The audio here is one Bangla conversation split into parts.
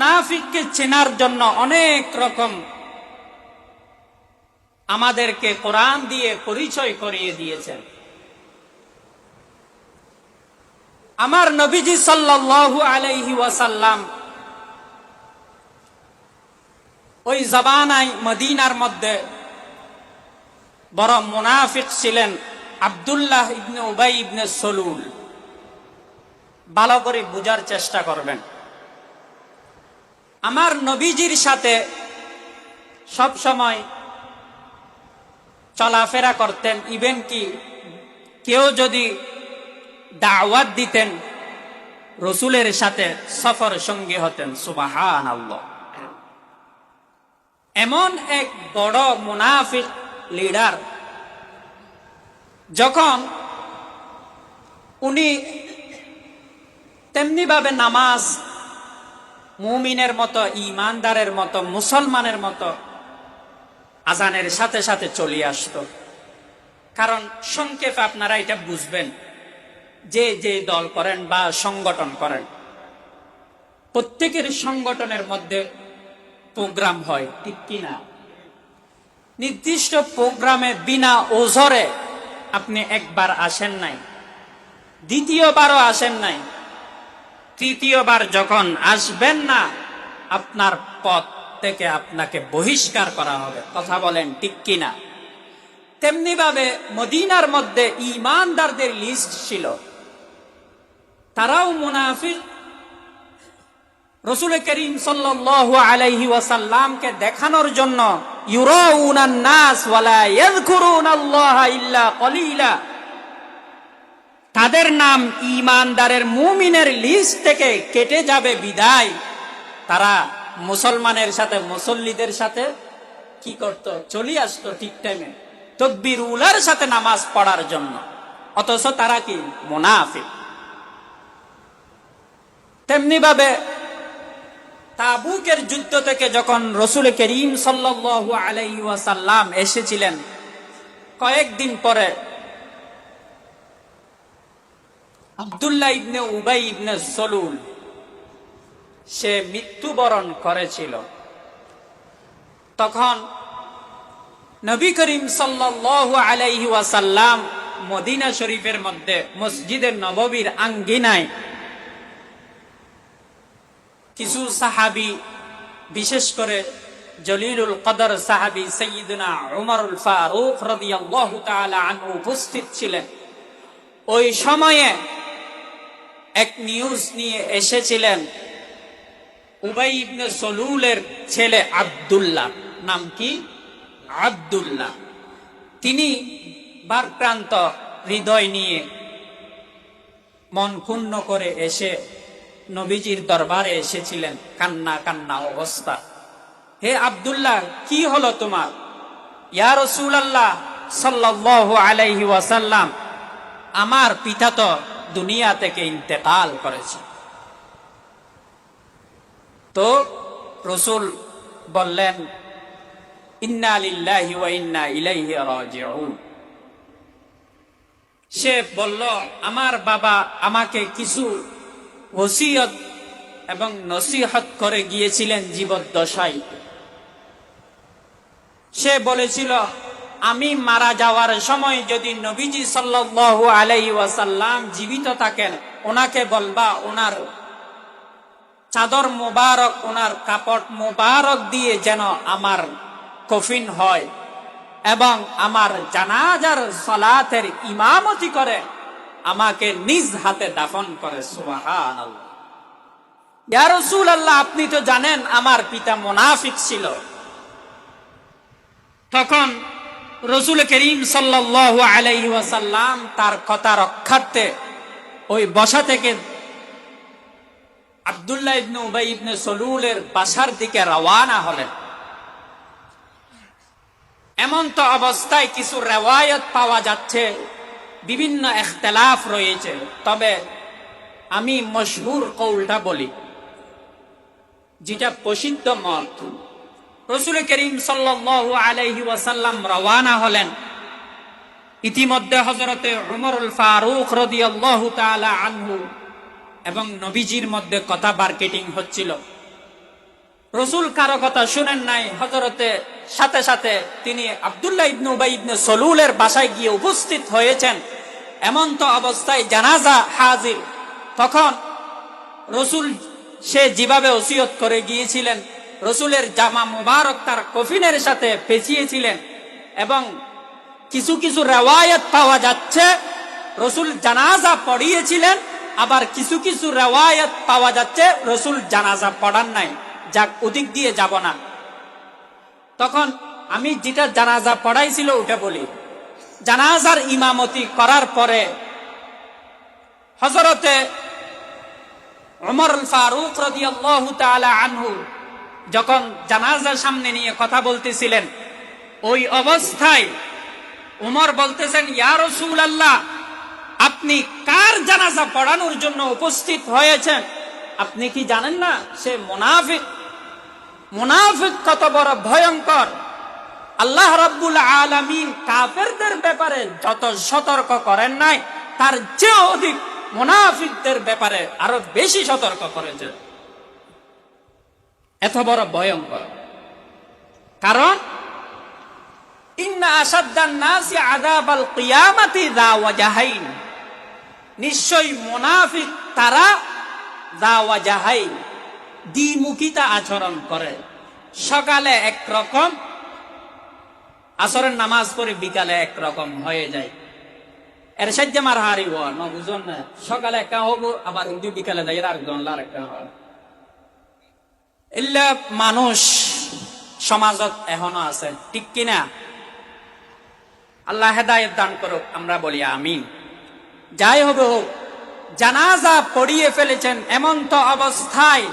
মুনাফিককে চেনার জন্য অনেক রকম আমাদেরকে কোরআন দিয়ে পরিচয় করিয়ে দিয়েছেন। আমার নবীজি সাল্লাল্লাহু আলাইহি ওয়াসাল্লাম ওই জামানায় মদিনার মধ্যে বড় মুনাফিক ছিলেন আব্দুল্লাহ ইবনে উবাই ইবনে সলুল। ভালো করে বুঝার চেষ্টা করবেন। আমার নবীজির সাথে সব সময় চলাফেরা করতেন। ইভেন কি কেউ যদি দাওয়াত দিতেন রসুলের সাথে সফর সঙ্গী হতেন। সুবহানাল্লাহ। এমন এক বড় মুনাফিক লিডার, যখন উনি তেমনি ভাবে নামাজ মুমিনের মতো, ঈমানদারের মতো, মুসলমানের মতো আজানের সাথে সাথে চলে আসতো। কারণ সংক্ষেপে আপনারা এটা বুঝবেন, যে যে দল করেন বা সংগঠন করেন, প্রত্যেকের সংগঠনের মধ্যে প্রোগ্রাম হয়, ঠিক কিনা? নির্দিষ্ট প্রোগ্রামে বিনা ওজরে আপনি একবার আসেন নাই, দ্বিতীয়বারও আসেন নাই, তৃতীয়বার যখন আসবেন না, আপনার পথ থেকে আপনাকে বহিষ্কার করা হবে। কথা বলেন ঠিক কিনা? তেমনি ভাবে মদিনার মধ্যে ঈমানদারদের লিস্ট ছিল, তারাও মুনাফিক। রাসূল করিম সাল্লাল্লাহু আলাইহি ওয়াসাল্লামকে দেখানোর জন্য ইউরাউনান নাস ওয়ালা ইয়াযকুরুনাল্লাহা ইল্লা কলিলা, তাদের নাম ঈমানদারের মুমিনের লিস্ট থেকে কেটে যাবে বিদায় তারা মুসলমানের সাথে, মুসল্লিদের সাথে কি করত? চলে আসতো ঠিক টাইমে তাকবীর উলার সাথে নামাজ পড়ার জন্য, অথচ তারা কি? মুনাফিক। তেমনি ভাবে তাবুকের যুদ্ধ থেকে যখন রাসূল করিম সাল্লাল্লাহু আলাইহি ওয়াসাল্লাম এসেছিলেন, কয়েকদিন পরে আব্দুল্লাহ ইবনে উবাই ইবনে সলুল সে মৃত্যুবরণ করেছিল। তখন নবী করিম সাল্লাল্লাহু আলাইহি ওয়াসাল্লাম মদিনা শরীফের মধ্যে মসজিদে নববীর আঙ্গিনায় কিছু সাহাবী, বিশেষ করে জলিলুল কদর সাহাবী সাইয়্যিদুনা উমরুল ফারুক রাদিয়াল্লাহু তাআলা আনহু উপস্থিত ছিলেন। ওই সময়ে এক নিউজ নিয়ে এসেছিলেন উবাই ইবনে সলুলের ছেলে আব্দুল্লাহ। নাম কি? আব্দুল্লাহ। তিনি ভারাক্রান্ত হৃদয় নিয়ে, মন ক্ষুণ্ণ করে এসে নবীজির দরবারে এসেছিলেন, কান্না কান্না অবস্থা। হে আব্দুল্লাহ, কি হলো তোমার? ইয়া রাসূলুল্লাহ সাল্লাল্লাহু আলাইহি ওয়াসাল্লাম, আমার পিতা তো দুনিয়া থেকে ইন্তেকাল করেছে। তো রাসূল বললেন, ইন্না লিল্লাহি ওয়া ইন্না ইলাইহি রাজিউন। সে বলল, আমার বাবা আমাকে কিছু ওসিয়ত এবং নসিহত করে গিয়েছিলেন জীবদ্দশায়। সে বলেছিল, আমি মারা যাওয়ার সময় যদি নবীজি সাল্লাল্লাহু আলাইহি ওয়াসাল্লাম জীবিত থাকেন, ওনাকে বলবা ওনার চাদর মোবারক, ওনার কাপড় মোবারক দিয়ে যেন আমার কফিন হয় এবং আমার জানাজার সালাতের ইমামতি করে আমাকে নিজ হাতে দাফন করে। সুবহানাল্লাহ। ইয়া রাসূলুল্লাহ, আপনি তো জানেন আমার পিতা মুনাফিক ছিল। তখন রাসূল করিম সাল্লাল্লাহু আলাইহি ওয়াসাল্লাম তার কথা রক্ষার্থে ওই বসা থেকে আব্দুল্লাহ ইবনে উবাই ইবনে সলুলের বাসার দিকে রওয়ানা হলেন। এমন তো অবস্থায় কিছু রিওয়ায়াত পাওয়া যাচ্ছে, বিভিন্ন ইখতিলাফ রয়েছে, তবে আমি মশহুর কওলটা বলি, যেটা প্রসিদ্ধ মত। রাসূল করিম সাল্লাল্লাহু আলাইহি ওয়াসাল্লাম রওয়ানা হলেন। ইতিমধ্যে হযরতে উমরুল ফারুক রাদিয়াল্লাহু তাআলা আনহু এবং নবীজির মধ্যে কথা মার্কেটিং হচ্ছিল। রসুল কারো কথা শুনেন নাই। হযরতে সাথে সাথে তিনি আব্দুল্লাহ ইবনে উবাই ইবনে সলুলের বাসায় গিয়ে উপস্থিত হয়েছেন। এমন তো অবস্থায় জানাজা হাজির। তখন রসুল সে যেভাবে ওসিয়ত করে গিয়েছিলেন, রসুলের জামা মুবারক তার কফিনের সাথে পেঁচিয়েছিলেন। এবং কিছু কিছু রেওয়ায়ত পাওয়া যাচ্ছে রসুল জানাজা পড়িয়েছিলেন, আবার কিছু কিছু রেওয়ায়ত পাওয়া যাচ্ছে রসুল জানাজা পড়ান নাই। যাক, ওদিক দিয়ে যাব না। তখন আমি যেটা জানাজা পড়াইছিল ওটা বলি। জানাজার ইমামতি করার পরে হযরতে ওমর ফারুক রাদিয়াল্লাহু তাআলা আনহু যখন জানাজার সামনে নিয়ে কথা বলতেছিলেন, ওই অবস্থায় উমর বলতেছেন, ইয়া রাসূলুল্লাহ, আপনি কার জানাজা পড়ানোর জন্য উপস্থিত হয়েছেন? আপনি কি জানেন না সে মুনাফিক? মুনাফিক কত বড় ভয়ঙ্কর! আল্লাহ রাব্বুল আলামিন কাফেরদের ব্যাপারে যত সতর্ক করেন নাই, তার চেয়ে অধিক মুনাফিকদের ব্যাপারে আরো বেশি সতর্ক করেছেন। এত বড় ভয়ঙ্কর। কারণ ইন্না আশাদ্দান নাসি আযাবাল কিয়ামাতি যা ওয়াজহাইন, নিশ্চয়ই মুনাফিক তারা যা ওয়াজহাইন, দ্বিমুখিতা আচরণ করে। সকালে একরকম, আসরের নামাজ পড়ে বিকালে একরকম হয়ে যায়। এর সাহায্যে মার হারি হওয়া না, বুঝুন না? সকালে একটা হবো, আবার কিন্তু বিকালে যাই আরেকজন আরেকটা হয়। এগুলা মানুষ সমাজত এখনো আছে, ঠিক কিনা? আল্লাহ হেদায়েত দান করুক, আমরা বলি আমিন। যাই হবে হোক, জানাজা পড়িয়ে ফেলেছেন। এমন তো অবস্থায়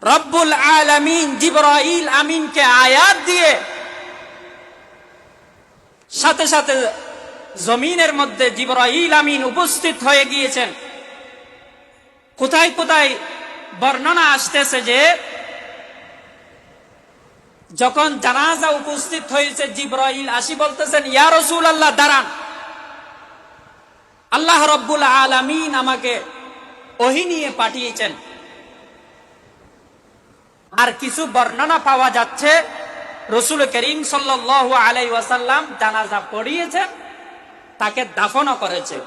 রব্বুল আলামিন জিবরাইল আমিনকে আয়াত দিয়ে সাথে সাথে জমিনের মধ্যে জিবরাইল আমিন উপস্থিত হয়ে গিয়েছেন। কোথায় কোথায় বর্ণনা আসতেছে যে যখন জানাজা উপস্থিত হয়েছে, জিবরাইল আসি বলতেছেন, ইয়া রাসূলুল্লাহ, দাঁড়ান, আল্লাহ রব্বুল আলামিন আমাকে ওহী নিয়ে পাঠিয়েছেন। আর কিছু বর্ণনা পাওয়া যাচ্ছে রাসূল করিম সাল্লাল্লাহু আলাইহি ওয়াসাল্লাম জানাজা পড়িয়েছেন, তাকে দাফনও করেছে।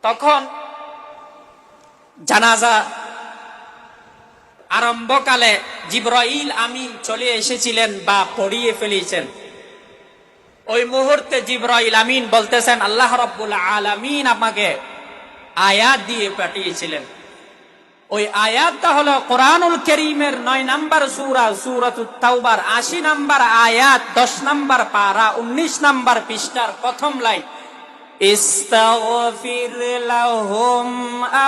তখন জানাজা আরম্ভকালে জিবরাইল আমিন চলে এসেছিলেন বা পড়িয়ে ফেলেছেন। ওই মুহূর্তে জিবরাইল আমিন বলতেছেন, আল্লাহ রাব্বুল আলামিন আমাকে আয়াত দিয়ে পাঠিয়েছিলেন। ওই আয়াতটা হলো কোরআনুল কারীমের ৯ নম্বর সূরা, সূরাতুত তাওবার ৮০ নম্বর আয়াত, ১০ নম্বর পারা, ১৯ নম্বর পৃষ্ঠার প্রথম লাইন, ইস্তাগফির লাহুম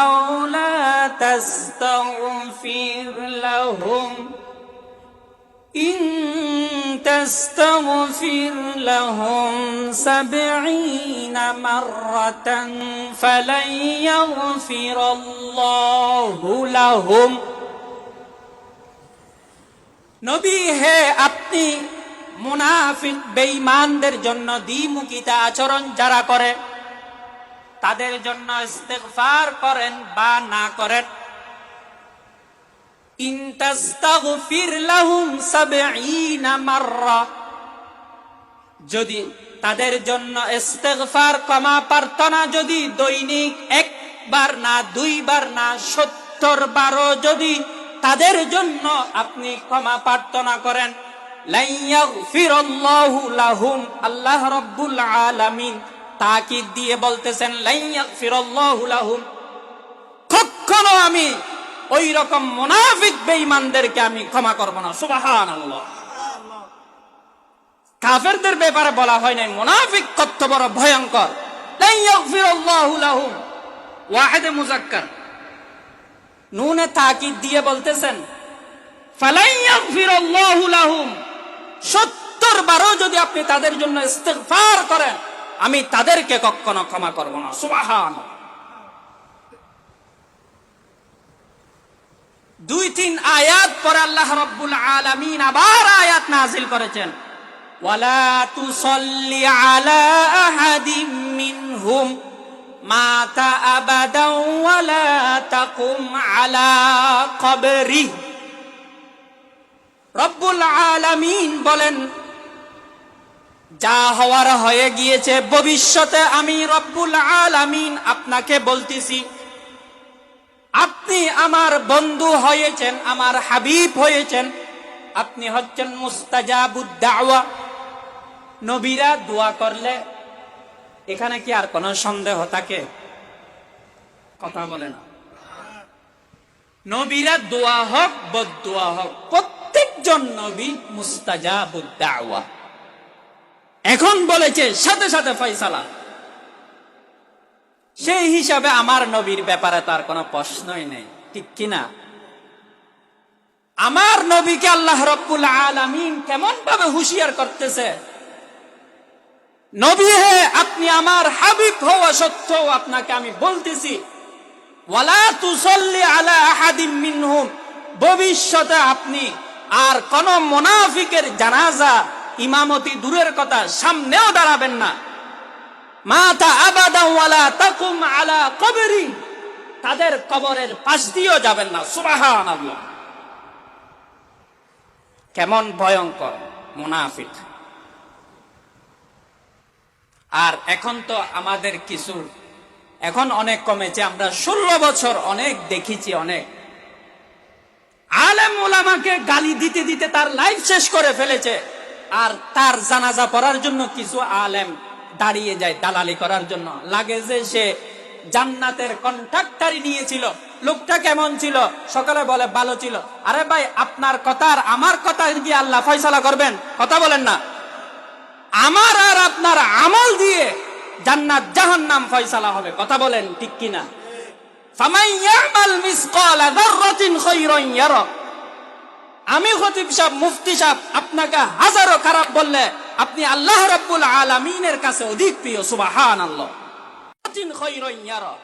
আও লা তাস্তাগফির লাহুম ইন তাস্তাগফির লাহুম ৭০ মাররাতান ফালান ইয়াগফিরাল্লাহু লাহুম। নবী হে, আপনি মুনাফিক বেঈমানদের জন্য দ্বিমুখিতা আচরণ যারা করে তাদের জন্য ইস্তিগফার করেন বা না করেন। ইন তাস্তাগফির লাহুম ৭০ মাররা, যদি তাদের জন্য ইস্তিগফার, ক্ষমা প্রার্থনা যদি দৈনিক একবার না, দুইবার না, ৭০ বারও যদি তাদের জন্য আপনি ক্ষমা প্রার্থনা করেন, লা ইয়াগফিরাল্লাহু লাহুম, আল্লাহ রাব্বুল আলামিন তাকিদ দিয়ে বলতেছেন, লা ইয়াগফিরাল্লাহু লাহুম, কখনো আমি ওই রকম মুনাফিক বেঈমানদেরকে আমি ক্ষমা করব না। সুবহানাল্লাহ। কাফেরদের ব্যাপারে বলা হয় নাই, মুনাফিক কত বড় ভয়ঙ্কর। লা ইয়াগফিরাল্লাহু লাহুম, ওয়াহিদে মুযাক্কার, নুনে তাকিদ দিয়ে বলতেছেন, ফালা ইয়াগফিরাল্লাহু লাহুম, ৭০ বারও যদি আপনি তাদের জন্য ইস্তিগফার করেন, আমি তাদেরকে কখনো ক্ষমা করব না। সুবহানাল্লাহ। ২-৩ আয়াত পরে আল্লাহ রাব্বুল আলামিন আবার আয়াত নাযিল করেছেন, ওয়ালা তুসাল্লি আলা আহাদিম মিনহুম মাতা আবাদাও ওয়ালা তাকুম আলা কবরি। রব্বুল আলামিন বলেন, যা হওয়ার হয়ে গিয়েছে, ভবিষ্যতে আমি রব্বুল আলামিন আপনাকে বলতেছি, আপনি আমার বন্ধু হয়েছেন, আমার হাবিব হয়েছেন, আপনি হচ্ছেন মুস্তাজাবুদ দাওয়া। নবীরা দোয়া করলে এখানে কি আর কোনো সন্দেহ থাকে? কথা বলে না। নবীরা দোয়া হোক বদদোয়া হোক, প্রত্যেকজন নবী মুস্তাজাবুদ দাওয়া। এখন বলেছে সাথে সাথে ফয়সালা, সেই হিসাবে আমার নবীর ব্যাপারে তার কোনো প্রশ্নই নেই, ঠিক কিনা? আমার নবীকে আল্লাহ রাব্বুল আলামিন কেমন ভাবে হুঁশিয়ার করতেছে, নবী হে, আপনি আমার হাবিব হওয়া সত্ত্বেও আপনাকে আমি বলতেছি, ওয়ালা তুসাল্লি আলা আহাদিম মিনহুম, ভবিষ্যতে আপনি আর কোন মুনাফিকের জানাজা ইমামতি দূরের কথা, সামনেও দাঁড়াবেন না। মাতা আবাদা ওয়ালা তাকুম আলা কবরি, তাদের কবরের পাশ দিয়েও যাবেন না। সুবহানাল্লাহ, কেমন ভয়ঙ্কর মুনাফিক! আর এখন তো আমাদের কিছু এখন অনেক কমেছে, আমরা 16 বছর অনেক দেখেছি, অনেক আলেম ওলামাকে গালি দিতে দিতে তার লাইফ শেষ করে ফেলেছে। আর তার জানাজা পড়ার জন্য কিছু আলেম দাঁড়িয়ে যায় দালালি করার জন্য, লাগে যে সে জান্নাতের কন্ট্রাক্টরি নিয়েছিল। লোকটা কেমন ছিল? সকালে বলে ভালো ছিল। আরে ভাই, আপনার কথা আর আমার কথা কি আল্লাহ ফয়সালা করবেন? কথা বলেন না। আমার আর আপনার আমল দিয়ে জান্নাত জাহান্নাম ফয়সালা হবে। কথা বলেন ঠিক কিনা? ফামান ইয়ামাল মিসকালা যাররাতিন খায়রান ইয়ারা। আমি খতিব সাহেব, মুফতি সাহেব আপনাকে হাজারো খারাপ বললে আপনি আল্লাহ রাব্বুল আলামিনের কাছে অধিক প্রিয়। সুবহানাল্লাহ। যাররাতিন খায়রান ইয়ারা,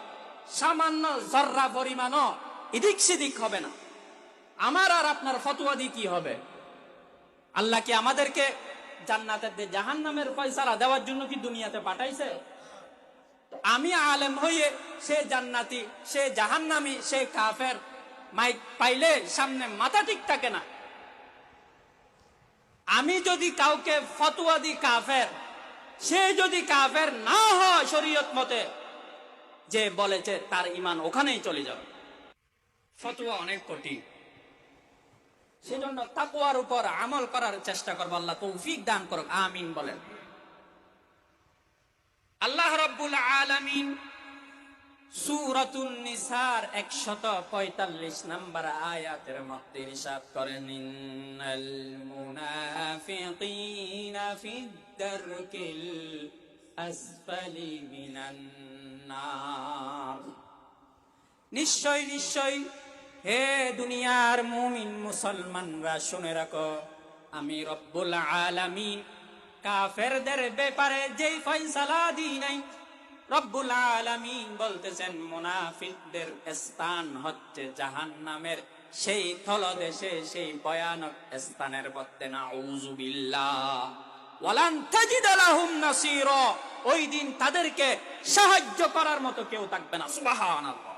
সামান্য জররা পরিমাণও এদিক সেদিক হবে না। আমার আর আপনার ফতোয়া দিয়ে কি হবে? আল্লাহ কি আমাদেরকে জান্নাতের জাহান্নামের ফয়সালা দেওয়ার জন্য কি দুনিয়াতে পাঠাইছে? আমি আলেম হয়ে সে জান্নাতি, সে জাহান্নামী, সে কাফের, মাইক পাইলে সামনে মাথা ঠিক থাকে না। আমি যদি কাউকে ফতোয়া দিই কাফের, সে যদি কাফের না হয় শরীয়ত মতে, যে বলেছে তার ঈমান ওখানেই চলে যাবে। ফতোয়া অনেক কঠিন, সেজন্য তাকওয়ার উপর আমল করার চেষ্টা করব। আল্লাহ তৌফিক দান করুক, আমিন বলেন। আল্লাহ রাব্বুল আলামিন সূরাতুন নিসার 145 নম্বর আয়াতের মধ্যে ইরশাদ করেন, ইন্নাল মুনাফিকিনা ফিদ দারকিল আসফালি মিনান নার। নিশ্চয় নিশ্চয় হে দুনিয়ার মুমিন মুসলমানরা, শুনে রাখো, আমি রব্বুল আলামিন কাফেরদের ব্যাপারে যেই ফয়সালা দিই নাই, রব্বুল আলামিন বলতেছেন মুনাফিকদের স্থান হচ্ছে জাহান্নামের সেই তলদেশে, সেই ভয়ানক স্থানের মধ্যে। নাউযুবিল্লাহ। ওয়ালান তাজিদা লাহুম নাসীরা, ওই দিন তাদেরকে সাহায্য করার মতো কেউ থাকবে না। সুবহানাল্লাহ।